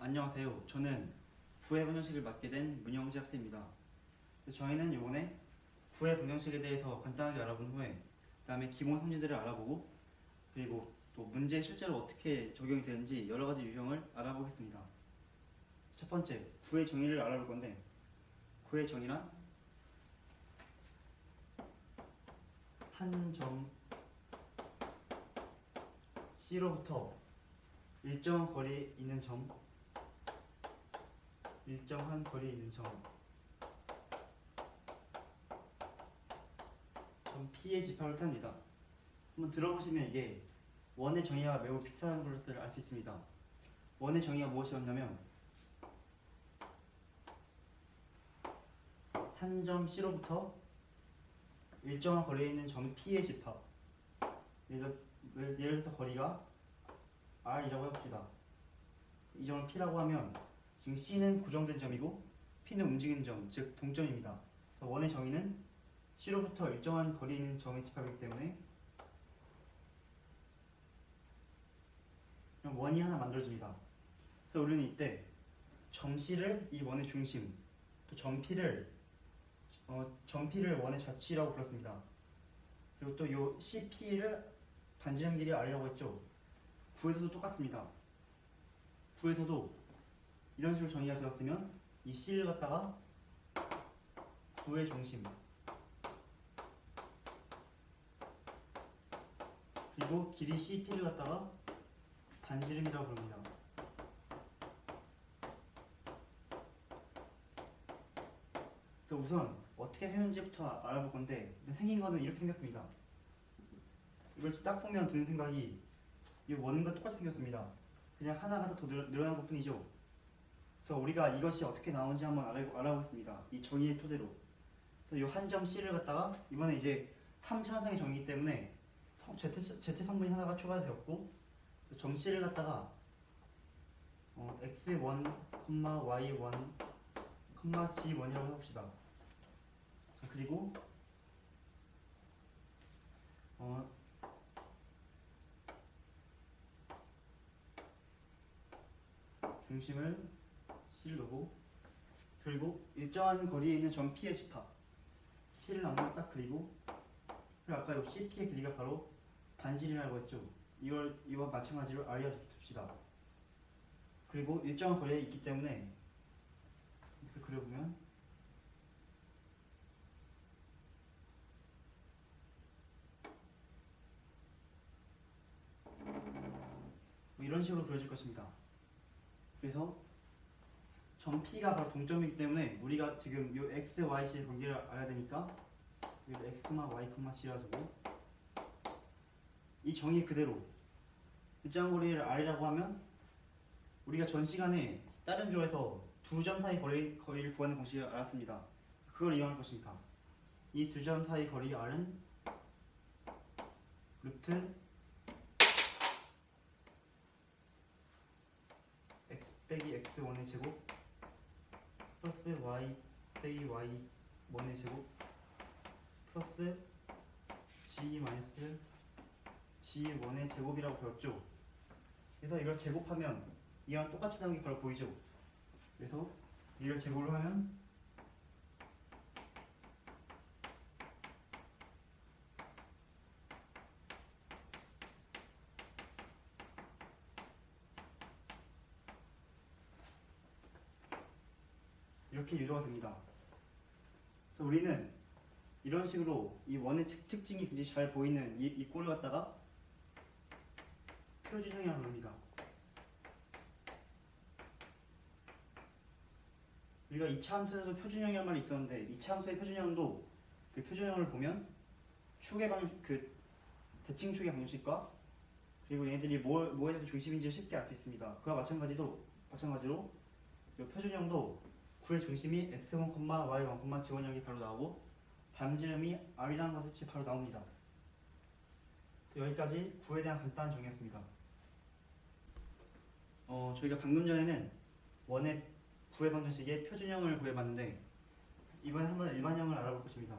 안녕하세요. 저는 부의 방정식을 맡게 된 문영지 학생입니다. 저희는 이번에 부의 방정식에 대해서 간단하게 알아본 후에 그 다음에 기본 성질들을 알아보고 그리고 또 문제에 실제로 어떻게 적용이 되는지 여러 가지 유형을 알아보겠습니다. 첫 번째, 부의 정의를 알아볼 건데 부의 정의란 한 점 C로부터 일정한 거리에 있는 점 일정한 거리에 있는 점 P의 집합을 뜻합니다. 한번 들어보시면 이게 원의 정의와 매우 비슷한 것을 알 수 있습니다. 원의 정의가 무엇이었냐면 한 점 C로부터 일정한 거리에 있는 점 P의 집합. 예를 들어서 거리가 R이라고 해봅시다. 이 점을 P라고 하면 지금 C는 고정된 점이고 P는 움직이는 점, 즉 동점입니다. 원의 정의는 C로부터 일정한 거리에 있는 점의 집합이기 때문에 그럼 원이 하나 만들어집니다. 그래서 우리는 이때 점 C를 이 원의 중심, 또 점 P를 원의 좌치라고 불렀습니다. 그리고 또 요 CP를 반지름 길이 R이라고 했죠. 구에서도 똑같습니다. 구에서도 이런 식으로 정의가 되었으면 이 C를 갖다가 구의 중심 그리고 길이 CP를 갖다가 반지름이라고 부릅니다. 그래서 우선 어떻게 생겼는지부터 알아볼 건데 생긴 거는 이렇게 생겼습니다. 이걸 딱 보면 드는 생각이 이 원과 똑같이 생겼습니다. 그냥 하나가 더 늘어난 것 뿐이죠. 그래서 우리가 이것이 어떻게 나오는지 한번 알아보겠습니다. 이 정의의 토대로. 그래서 이 한 점 C를 갖다가 이번에 이제 3차원상의 정의이기 때문에 Z 성분이 하나가 추가되었고 점 C를 갖다가 x1, y1, g1이라고 해봅시다. 자, 그리고 중심을 C를 두고 그리고 일정한 거리에 있는 점 P의 집합 P를 하나 딱 그리고 그리고 아까 이 CP의 길이가 바로 반지름이라고 했죠. 이와 마찬가지로 R이라 둡시다. 그리고 일정한 거리에 있기 때문에 이렇게 그려보면 뭐 이런 식으로 그려질 것입니다. 그래서 점 P가 바로 동점이기 때문에 우리가 지금 이 X, Y, C의 관계를 알아야 되니까 여기다 X, Y, C라 두고 이 정의 그대로 일정한 거리를 R이라고 하면 우리가 전 시간에 다른 조에서 두 점 사이 거리를 구하는 공식을 알았습니다. 그걸 이용할 것입니다. 이 두 점 사이 거리 R은 루트 X 빼기 X1의 제곱 플러스 Y 빼기 Y1의 제곱 플러스 G 마이너스 G1의 제곱이라고 배웠죠. 그래서 이걸 제곱하면 이랑 똑같이 나오는 게 바로 보이죠. 그래서 이걸 제곱을 하면 이렇게 유도가 됩니다. 그래서 우리는 이런 식으로 이 원의 특징이 굉장히 잘 보이는 이 꼴을 갖다가 표준형이라고 부릅니다. 우리가 이차함수에서도 표준형이라는 말이 있었는데 이차함수의 표준형도 그 표준형을 보면 축의 대칭축의 방정식과 그리고 얘네들이 뭐에 대해서 중심인지를 쉽게 알 수 있습니다. 그와 마찬가지로 이 표준형도 구의 중심이 x1, y1, g1이라는 게 바로 나오고 반지름이 r이라는 것이 바로 나옵니다. 여기까지 구에 대한 간단한 정의였습니다. 저희가 방금 전에는 원의 구의 방정식의 표준형을 구해봤는데 이번에 한번 일반형을 알아볼 것입니다.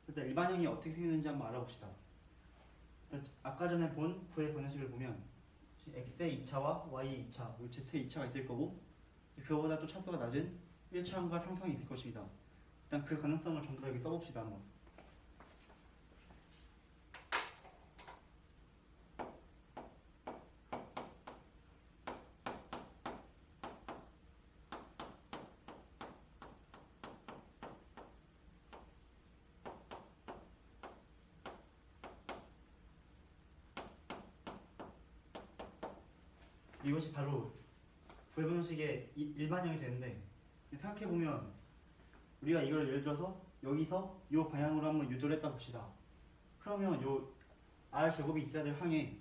일단 일반형이 어떻게 생겼는지 한번 알아봅시다. 아까 전에 본 구의 방정식을 보면 x의 2차와 y의 2차, 그리고 z의 2차가 있을 거고 그거보다 또 차수가 낮은 1차원과 상성이 있을 것입니다. 일단 그 가능성을 전부 다 여기 써봅시다 한번. 이것이 바로 부의 방정식의 일반형이 되는데 생각해보면 우리가 이걸 예를 들어서 여기서 이 방향으로 한번 유도를 했다 봅시다. 그러면 요 r제곱이 있어야 될 항에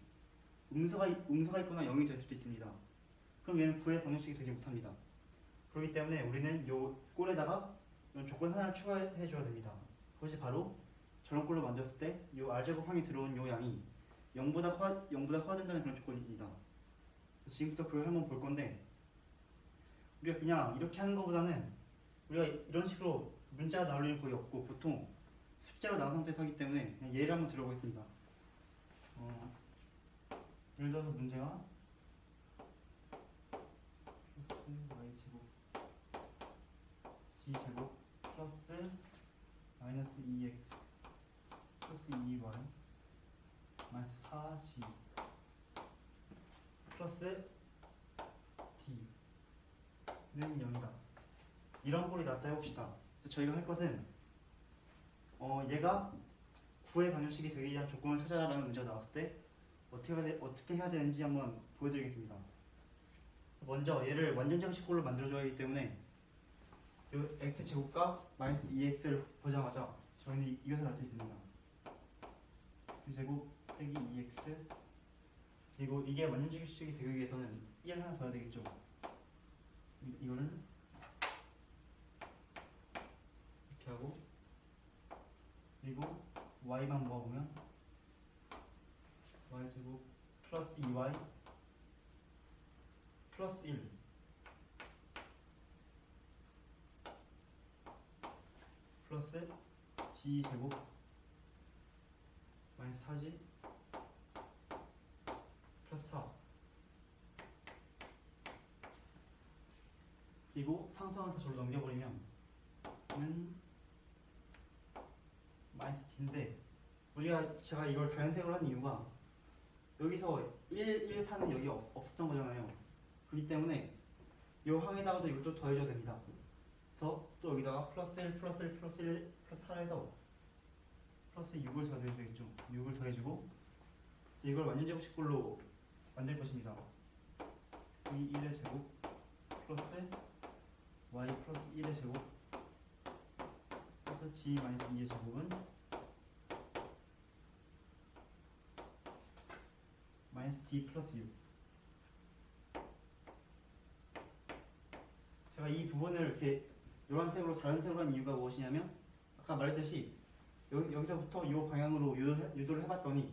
음수가 있거나 0이 될 수도 있습니다. 그럼 얘는 부의 방정식이 되지 못합니다. 그렇기 때문에 우리는 요 꼴에다가 이런 조건 하나를 추가해 줘야 됩니다. 그것이 바로 저런 꼴로 만들었을 때 이 r제곱 항이 들어온 요 양이 0보다 커진다는 그런 조건입니다. 지금부터 그걸 한번 볼 건데 우리가 그냥 이렇게 하는 것보다는 우리가 이런 식으로 문자가 나올 일은 거의 없고 보통 숫자로 나온 상태에서 하기 때문에 그냥 예를 한번 들어보겠습니다. 예를 들어서 문제가 플러스 y제곱 g제곱 플러스 마이너스 2x 플러스 2y 마이너스 4g 플러스 d는 0이다. 이런 꼴이 나왔다 해봅시다. 그래서 저희가 할 것은 얘가 구의 방정식이 되기 위한 조건을 찾아라라는 문제가 나왔을 때 어떻게 해야 되는지 한번 보여드리겠습니다. 먼저 얘를 완전 제곱식꼴로 만들어줘야 하기 때문에 이 x제곱과 마이너스 2x를 보자마자 저희는 이것을 알 수 있습니다. x제곱 빼기 2x 그리고 이게 완전 제곱식이 되기 위해서는 1을 하나 더해야 되겠죠. 이거를 이렇게 하고 그리고 y만 모아보면 y제곱 플러스 2y 플러스 1 플러스 g제곱 마이너스 4g 플러스 4 그리고 상수항을 다 저로 넘겨버리면 마이너스 d인데 제가 이걸 자연색으로 한 이유가 여기서 1, 4는 여기 없었던 거잖아요. 그렇기 때문에 이 항에다가도 이걸 또 더해줘야 됩니다. 그래서 또 여기다가 플러스 1, 플러스 1, 플러스 1, 플러스 4 해서 플러스 6을 제가 더해줘야겠죠. 6을 더해주고 이걸 완전 제곱식꼴로 만들 것입니다. 이 1의 제곱 플러스 y 플러스 1의 제곱 플러스 g 마이너스 2의 제곱은 마이너스 d 플러스 6. 제가 이 부분을 이렇게 노란색으로 다른 색으로 한 이유가 무엇이냐면 아까 말했듯이 여기서부터 이 방향으로 유도를 해봤더니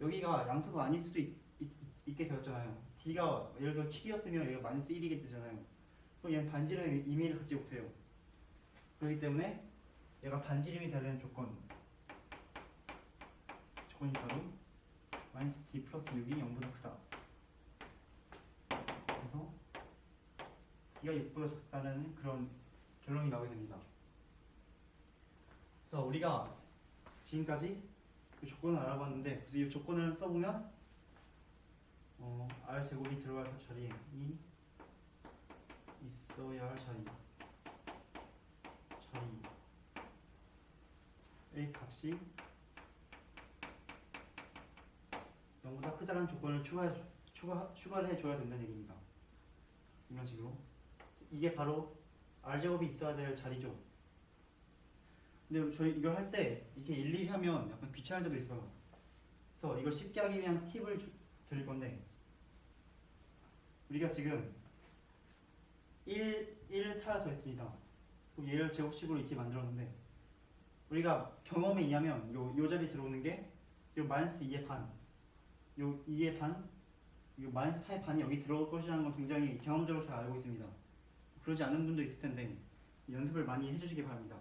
여기가 양수가 아닐 수도 있게 되었잖아요. d가 예를 들어 7이었으면 여기가 마이너스 1이게 되잖아요. 그럼 얘는 반지름의 의미를 갖지 못해요. 그렇기 때문에 얘가 반지름이 돼야 되는 조건이 바로 마이너스 d 플러스 6이 0보다 크다. 그래서 d가 6보다 작다는 그런 결론이 나오게 됩니다. 그래서 우리가 지금까지 그 조건을 알아봤는데 이 조건을 써보면 r제곱이 들어갈 자리에 있어야 할 자리의 값이 0보다 크다는 조건을 추가를 해줘야 된다는 얘기입니다. 이런 식으로 이게 바로 r제곱이 있어야 될 자리죠. 근데 저희 이걸 할 때 이렇게 일일이 하면 약간 귀찮을 때도 있어요. 그래서 이걸 쉽게 하기 위한 팁을 드릴 건데 우리가 지금 1을 하나 더 했습니다. 얘를 제곱식으로 이렇게 만들었는데 우리가 경험에 의하면 요 자리 들어오는 게 요 마이너스 2의 반, 요 2의 반, 요 마이너스 4의 반이 여기 들어올 것이라는 건 굉장히 경험적으로 잘 알고 있습니다. 그러지 않은 분도 있을 텐데 연습을 많이 해주시기 바랍니다.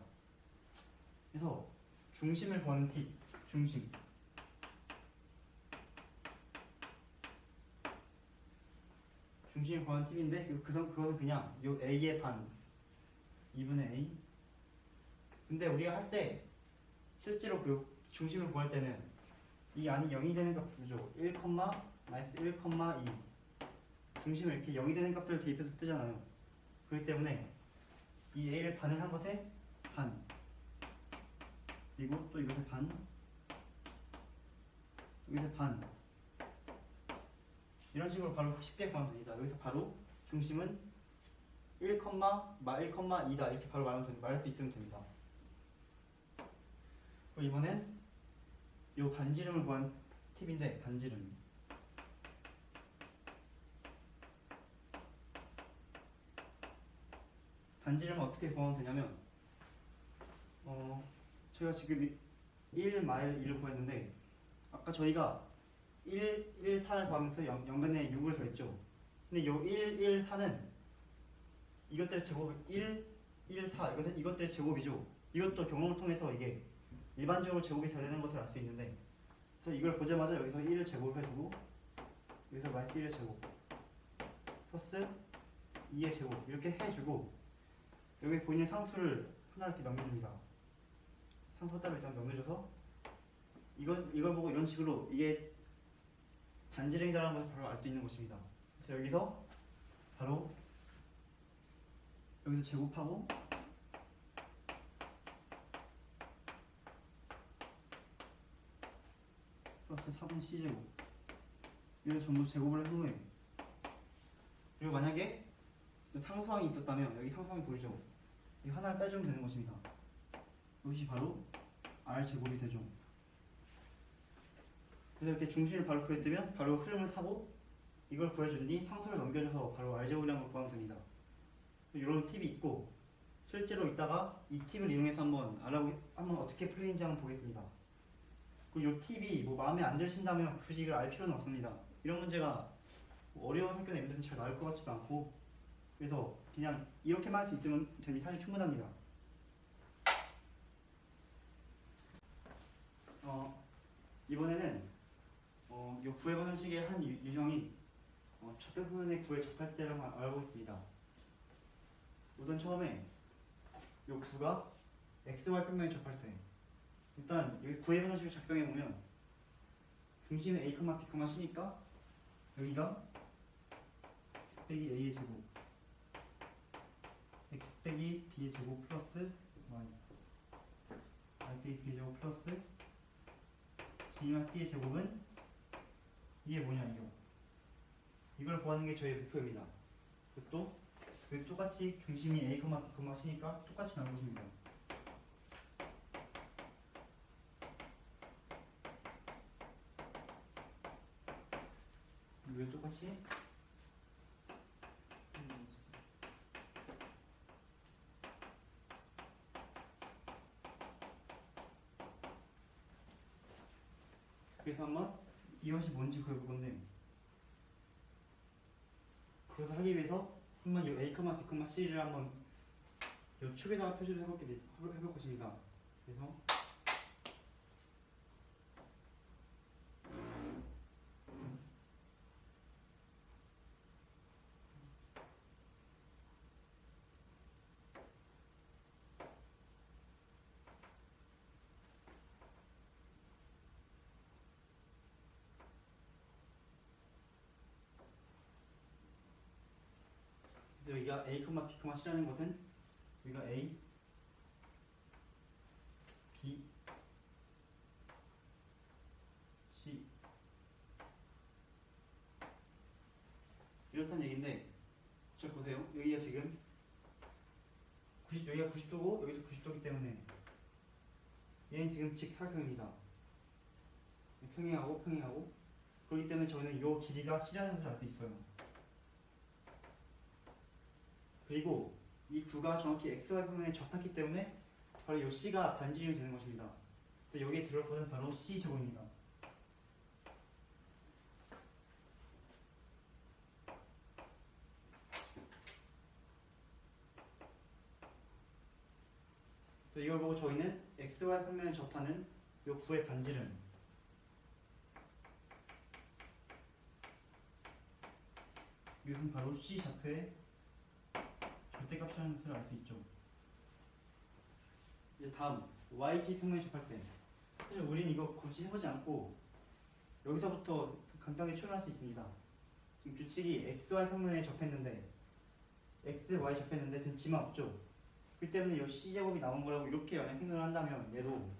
그래서 중심을 구하는 팁, 중심. 중심을 구하는 팁인데 그거는 그냥 요 a의 반 2분의 a. 근데 우리가 할 때 실제로 그 중심을 구할 때는 이 안이 0이 되는 값이죠. 1, 마이너스 1, 2 중심을 이렇게 0이 되는 값을 대입해서 뜨잖아요. 그렇기 때문에 이 a를 반을 한 것에 반, 그리고 또 이것의 반, 여기서 반, 이런 식으로 바로 쉽게 구하면 됩니다. 여기서 바로 중심은 1, 2다 이렇게 바로 말할 수 있으면 됩니다. 그리고 이번엔 이 반지름을 구한 팁인데, 반지름을 어떻게 구하면 되냐면, 저희가 지금 1 마일 1을 구했는데, 아까 저희가 1, 4를 구하면서 0분의 6을 더했죠. 근데 이 1, 4는 이것들의 제곱 1, 4 이것들의 제곱이죠. 이것도 경험을 통해서 이게 일반적으로 제곱이 잘 되는 것을 알 수 있는데, 그래서 이걸 보자마자 여기서 1을 제곱해주고 여기서 마이너스 1의 제곱 플러스 2의 제곱 이렇게 해주고, 여기 보이는 상수를 하나 이렇게 넘겨줍니다. 상수 따로 일단 넘겨줘서 이걸 보고 이런 식으로 이게 반지름이다라는 것을 바로 알 수 있는 것입니다. 그래서 여기서 바로 여기서 제곱하고 플러스 4분의 c제곱, 이걸 전부 제곱을 한 후에, 그리고 만약에 상수항이 있었다면 여기 상수항이 보이죠? 이 하나를 빼주면 되는 것입니다. 이것이 바로 r제곱이 되죠. 그래서 이렇게 중심을 바로 구했으면 바로 흐름을 타고 이걸 구해준 뒤 상수를 넘겨줘서 바로 r제곱이라는 걸 구하면 됩니다. 이런 팁이 있고, 실제로 이따가 이 팁을 이용해서 한번 어떻게 풀리는지 한번 보겠습니다. 그리고 이 팁이 마음에 안 드신다면 굳이 이걸 알 필요는 없습니다. 이런 문제가 어려운 학교나 이런 데서 잘 나올 것 같지도 않고, 그래서 그냥 이렇게만 할 수 있으면 사실 충분합니다. 이번에는 이 구해본 형식의 한 유형이 좌표표면의 구에 접할 때를 한번 알아보겠습니다. 우선 처음에 이 구가 xy 평면에 접할 때, 일단 여기 구해본 형식을 작성해 보면 중심이 a, b, c니까 여기가 x 빼기 a의 제곱, x 빼기 b의 제곱 플러스 y 빼기 b의 제곱 플러스 g마 c의 제곱은 이게 뭐냐, 이걸 구하는 게 저희의 목표입니다. 또 똑같이 중심이 a, b, c니까 똑같이 나올 것입니다. 왜 똑같이? 그래서 한번 이것이 뭔지 구해볼 건데, 그것을 하기 위해서 한번 이 a, b, c를 한번 이 축에다가 표시를 해볼 것입니다. 그래서 여기가 a, b, c라는 것은 여기가 a, b, c 이렇다는 얘기인데, 자 보세요. 여기가 지금 여기가 90도고 여기도 90도이기 때문에 얘는 지금 직사각형입니다. 평행하고 그렇기 때문에 저희는 이 길이가 c라는 것을 알 수 있어요. 그리고 이 구가 정확히 xy 평면에 접했기 때문에 바로 이 c가 반지름이 되는 것입니다. 그래서 여기에 들어올 것은 바로 c제곱입니다. 이걸 보고 저희는 xy 평면에 접하는 이 구의 반지름, 이것은 바로 C 좌표의 절대값이라는 것을 알 수 있죠. 이제 다음 YG 평면에 접할 때 사실 우리는 이거 굳이 해보지 않고 여기서부터 간단하게 추론할 수 있습니다. 지금 규칙이 XY 평면에 접했는데 X, Y 접했는데 지금 지만 없죠. 그렇기 때문에 이 C제곱이 나온 거라고 이렇게 만약 생각을 한다면 얘도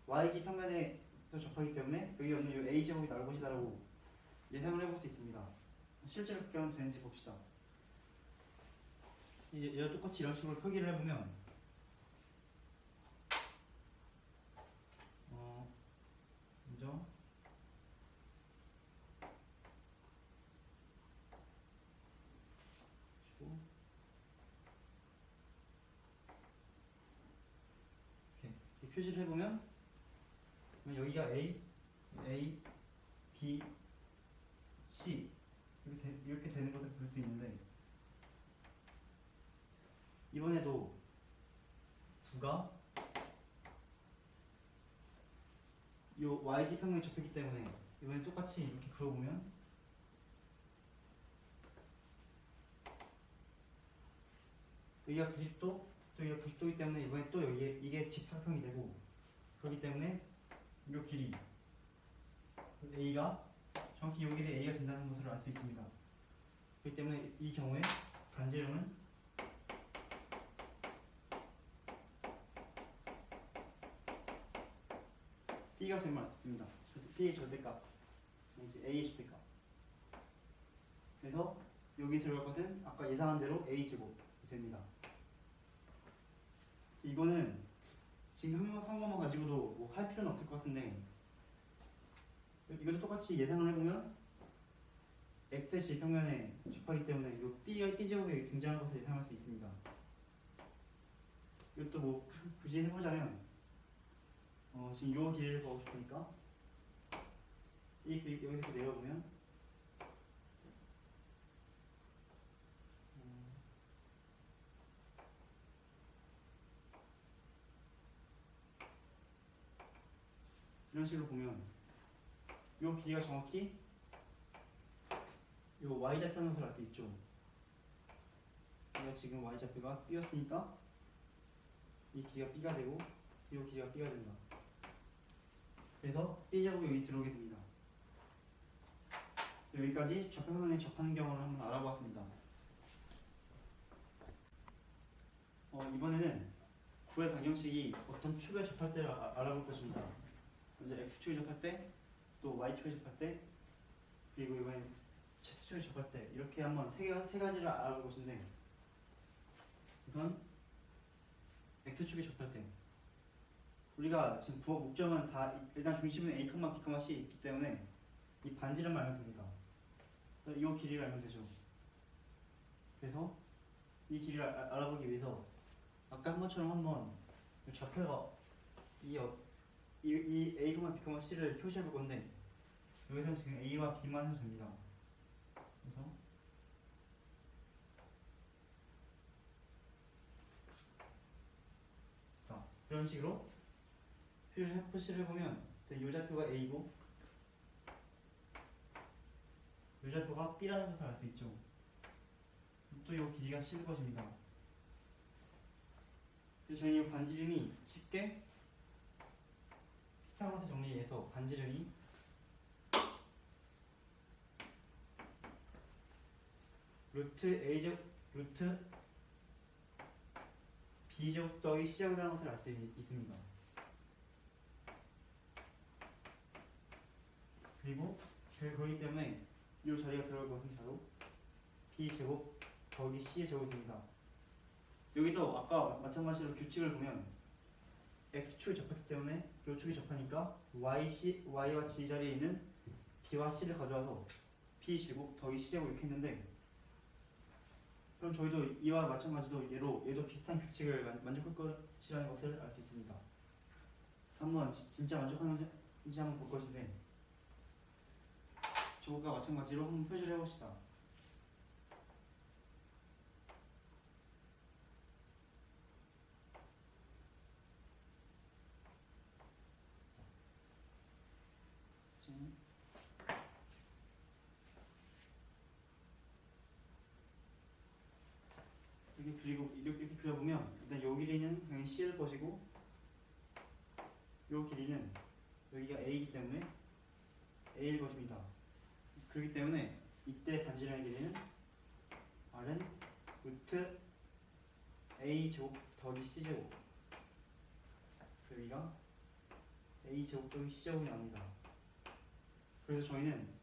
YG 평면에 접하기 때문에 여기 없는 이 A제곱이 나올 것이다라고 예상을 해볼 수 있습니다. 실제로 그렇게 하면 되는지 봅시다. 얘가 똑같이 이런 식으로 표기를 해보면 먼저 이렇게 표시를 해보면 여기가 A, B, C 이렇게 되는 것을 볼 수 있는데 이번에도 부가 이 YG 평면에 접했기 때문에 이번에 똑같이 이렇게 그어보면 여기가 90도 또 여기가 90도이기 때문에 이번에 또 여기에 이게 직사각형이 되고 그렇기 때문에 이 길이 A가 정확히 이 길이 A가 된다는 것을 알 수 있습니다. 그렇기 때문에 이 경우에 반지름은 B가 정말 맞습니다. B의 절대값, 이제 A의 절대값. 그래서 여기 들어갈 것은 아까 예상한 대로 A제곱이 됩니다. 이거는 지금 한 번만 가지고도 뭐 할 필요는 없을 것 같은데 이것도 똑같이 예상을 해보면 X의 G평면에 접하기 때문에 이 B제곱이 여기 등장하는 것을 예상할 수 있습니다. 이것도 뭐 굳이 해보자면 지금 이 길이를 보고 싶으니까 이 길이 여기서 이렇게 내려보면 이런 식으로 보면 이 길이가 정확히 이 Y좌표라는 것을 알 수 있죠. 우리가 지금 Y좌표가 B였으니까 이 길이가 B가 되고 이 길이가 B가 된다. 그래서 B제곱이 여기 들어오게 됩니다. 여기까지 좌표평면에 접하는 경우를 한번 알아보았습니다. 이번에는 구의 방정식이 어떤 축에 접할 때를 알아볼 것입니다. 먼저 X축에 접할 때, 또 Y축에 접할 때, 그리고 이번엔 Z축에 접할 때 이렇게 한번 세 가지를 알아볼 것인데 우선 X축에 접할 때 우리가 지금 부호 목적은 다 일단 중심은 A, B, C에 있기 때문에 이 반지름을 알면 됩니다. 이 길이를 알면 되죠. 그래서 이 길이를 알아보기 위해서 아까 한 것처럼 한번 좌표가 이 A, B, C를 표시해 볼 건데 여기서는 지금 A와 B만 해도 됩니다. 그래서 자, 이런 식으로 표시를 해보면 이 좌표가 A고 이 좌표가 B라는 것을 알 수 있죠. 또 이 길이가 C일 것입니다. 그래서 저희 이 반지름이 쉽게 피타고라스 정리해서 반지름이 루트 B제곱 더하기 C제곱이라는 것을 알 수 있습니다. 그리고 그렇기 때문에 이 자리가 들어갈 것은 바로 B제곱 더하기 C의 제곱입니다. 여기도 아까 마찬가지로 규칙을 보면 X축이 접했기 때문에 이 축이 접하니까 Y와 G 자리에 있는 B와 C를 가져와서 B제곱 더하기 C제곱 이렇게 했는데 그럼 저희도 이와 마찬가지로 얘도 비슷한 규칙을 만족할 것이라는 것을 알 수 있습니다. 한번 진짜 만족하는지 한번 볼 것인데 저것과 마찬가지로 한번 표시를 해봅시다. 이렇게 그리고 이렇게 그려보면 일단 요 길이는 당연히 C일 것이고 요 길이는 여기가 A이기 때문에 A일 것입니다. 그렇기 때문에 이때 반지름의 길이는 R은 루트 A제곱 더하기 C제곱, 여기가 A제곱 더하기 C제곱이 나옵니다. 그래서 저희는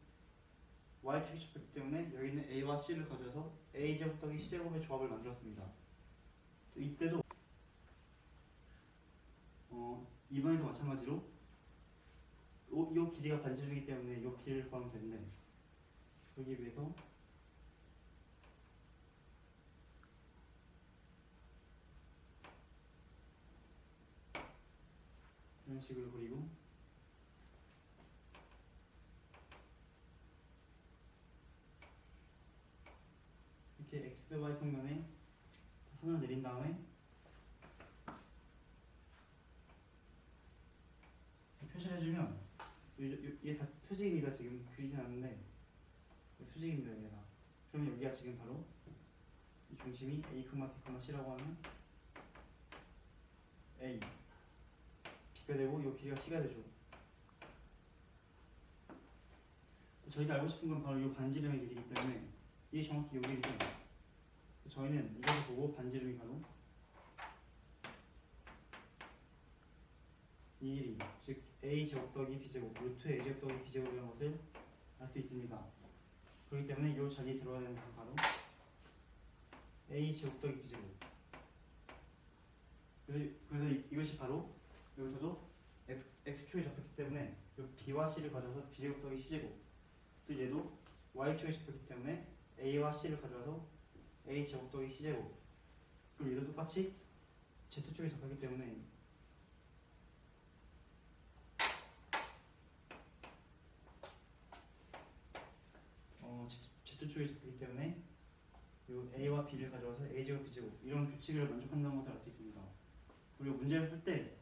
Y축이 잡혔기 때문에 여기는 A와 C를 가져서 A제곱 더하기 C제곱의 조합을 만들었습니다. 이때도 이번에도 마찬가지로 이 길이가 반지름이기 때문에 이 길이를 구하면 되는데, 그러기 위해서 이런 식으로 그리고 이렇게 XY 평면에 선을 내린 다음에 표시를 해주면 이게 다 수직입니다. 지금 그리지 않는데 수직입니다. 이게 다. 그러면 여기가 지금 바로 이 중심이 A, B, C라고 하면 A B가 되고 이 길이가 C가 되죠. 저희가 알고 싶은 건 바로 이 반지름의 길이기 때문에 이게 정확히 이 길이죠. 저희는 이것을 보고 반지름이 바로 이 길이, 즉 A제곱 더하기 B제곱, 루트 A제곱 더하기 B제곱이라는 것을 알 수 있습니다. 그렇기 때문에 이 자리에 들어가야 되는 것은 바로 A제곱 더하기 B제곱. 그래서 이것이 바로 여기서도 X축에 잡혔기 때문에 B와 C를 가져서 B제곱 더하기 C제곱, 또 얘도 Y축에 잡혔기 때문에 A와 C를 가져서 A제곱 더하기 C제곱, 그리고 얘도 똑같이 Z축에 잡혔기 때문에 Z축에 잡혔기 때문에 이 A와 B를 가져와서 A제곱 B제곱, 이런 규칙을 만족한다는 것을 알 수 있습니다. 그리고 문제를 풀 때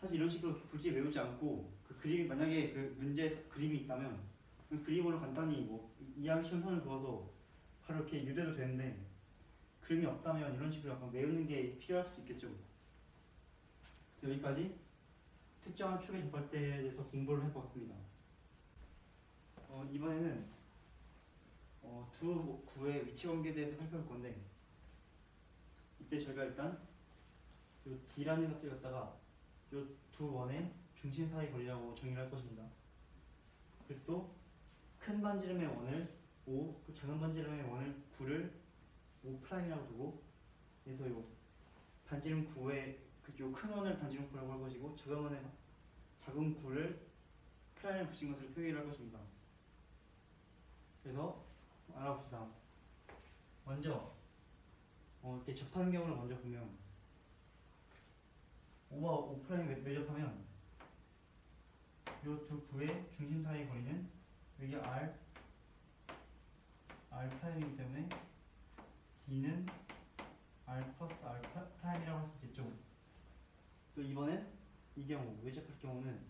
사실 이런 식으로 굳이 외우지 않고 그 그림이, 만약에 그 문제에 그림이 있다면 그 그림으로 간단히 뭐 이해하기 쉬운 선을 그어서 바로 이렇게 유도해도 되는데, 그림이 없다면 이런 식으로 약간 외우는 게 필요할 수도 있겠죠. 여기까지 특정한 축의 접할때에 대해서 공부를 해보았습니다. 이번에는 두 구의 위치 관계에 대해서 살펴볼 건데, 이때 저희가 일단 이 D라는 것을 갖다가 이 두 원의 중심 사이 거리라고 정의를 할 것입니다. 그리고 또 큰 반지름의 원을 5, 그 작은 반지름의 원을 9를 5'이라고 두고, 그래서 이 반지름 9의 큰 원을 반지름 9라고 할 것이고, 작은 9를 프라임을 붙인 것을 표기할 것입니다. 그래서 알아봅시다. 먼저 이렇게 접하는 경우를 먼저 보면 5와 5' 매접하면 이 두 구의 중심 사이의 거리는 여기 R'이기 때문에 D는 R 플러스 R'이라고 할 수 있겠죠. 또 이번엔 이 경우, 외접할 경우는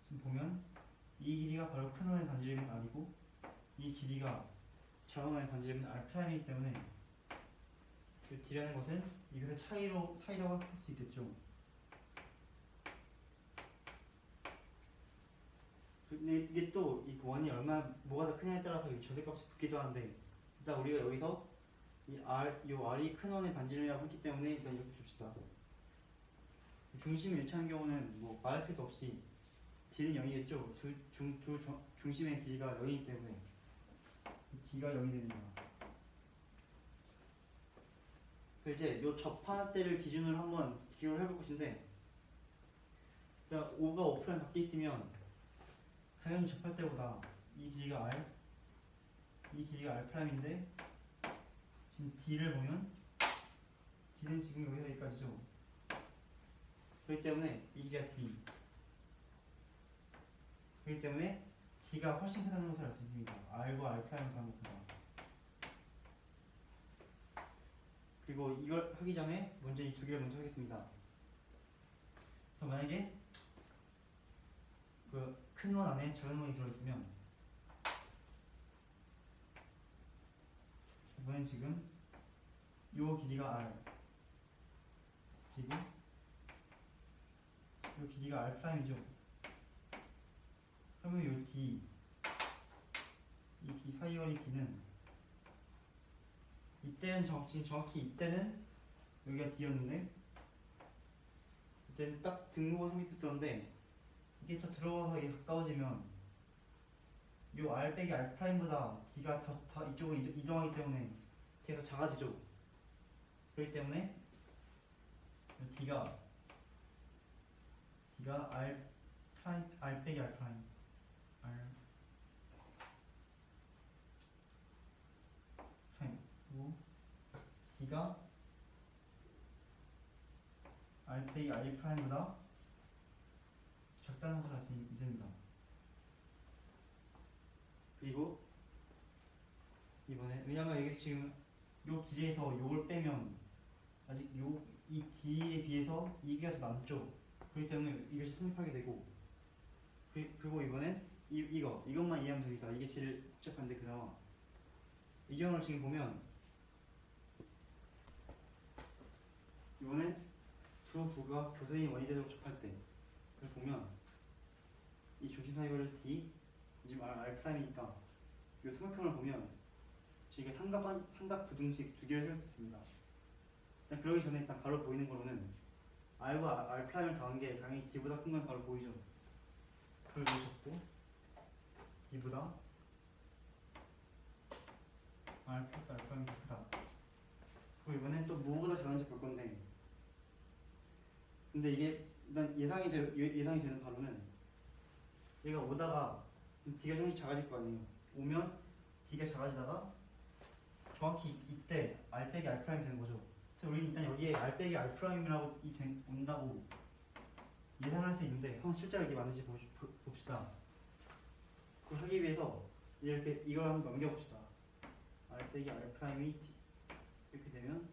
지금 보면 이 길이가 바로 큰 원의 반지름인 R이고, 이 길이가 작은 원의 반지름인 R'이기 때문에 그 D라는 것은 이것의 차이라고 할 수 있겠죠. 근데 이게 또 이 원이 뭐가 더 크냐에 따라서 이 절대값이 붙기도 하는데, 일단 우리가 여기서 이 R이 큰 원의 반지름이라고 했기 때문에 일단 이렇게 줍시다. 중심을 일치하는 경우는 뭐 말할 필요도 없이 D는 0이겠죠. 중심의 길이가 0이기 때문에 D가 0이 됩니다. 그래서 이제 이 접할 때를 기준으로 한번 비교를 해볼 것인데, 일단 5가 5' 밖에 있으면 당연히 접할 때보다 이 길이가 R'인데, 지금 D를 보면 D는 지금 여기서 여기까지죠. 그렇기 때문에 이 길이가 D, 그렇기 때문에 D가 훨씬 크다는 것을 알 수 있습니다. R과 R'을 구하는 것보다. 그리고 이걸 하기 전에 먼저 이 두 개를 먼저 하겠습니다. 그래서 만약에 큰 원 안에 작은 원이 들어있으면 이번엔 지금 요 길이가 r 그리고 요 길이가 r 프라임이죠. 그러면 요 d 이 d 사이 거리 d는 이때는 정확히 이때는 여기가 d였는데 이때는 딱 등호가 성립됐었는데 이게 더 들어가서 이게 가까워지면 요 r 빼기 r 프라임보다 d가 더 이쪽으로 이동하기 때문에 d가 더 작아지죠. 그렇기 때문에 d가 r 프라임 r 빼기 r 프라임 r 프라임 그리고 d가 r 빼기 r 프라임보다 작다는 것을 알 수 있습니다. 그리고 이번에 왜냐면 이게 지금 요 길이에서 요걸 빼면 아직 이 d에 비해서 이 길이가 더 남죠. 그렇기 때문에 이것이 성립하게 되고 그리고 이번엔 이것만 이해하면 됩니다. 이게 제일 복잡한데 그나마 이 경우를 지금 보면 이번엔 두 구가 교선이 원위대적으로 접할 때 그걸 보면 이 중심 사이거리를 d 지금 r 프라임이니까 이 삼각형을 보면 이게 삼각 부등식 두 개를 세울 수 있습니다. 일단 그러기 전에 일단 바로 보이는 거로는 r과 r 프라임을 더한 게 당연히 d보다 큰 건 바로 보이죠. 그걸 보셨고 d보다 r 플러스 r 프라임이 더 크다. 그리고 이번엔 또 뭐보다 작은지 볼 건데 근데 이게 일단 예상이 되는 바로는 얘가 오다가 d가 조금씩 작아질 거 아니에요. 오면 d가 작아지다가 정확히 이때 r 빼기 r 프라임 되는 거죠. 그래서 우리는 일단 여기에 r 빼기 r 프라임이라고 온다고 예상할 수 있는데 한번 실제로 이게 맞는지 봅시다. 그걸 하기 위해서 이렇게 이걸 한번 넘겨봅시다. r 빼기 r 프라임이 이렇게 되면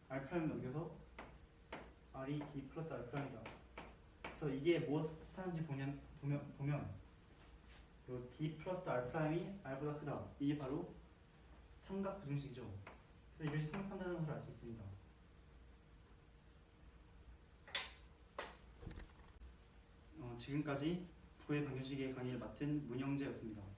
r 프라임 넘겨서 r이 d 플러스 r 프라임이다. 그래서 이게 뭐 사는지 보면 요 d 플러스 r 프라임이 r보다 크다. 이게 바로 삼각 부등식이죠. 그래서 이것이 성립한다는 것을 알 수 있습니다. 지금까지 부의 방정식의 강의를 맡은 문영재였습니다.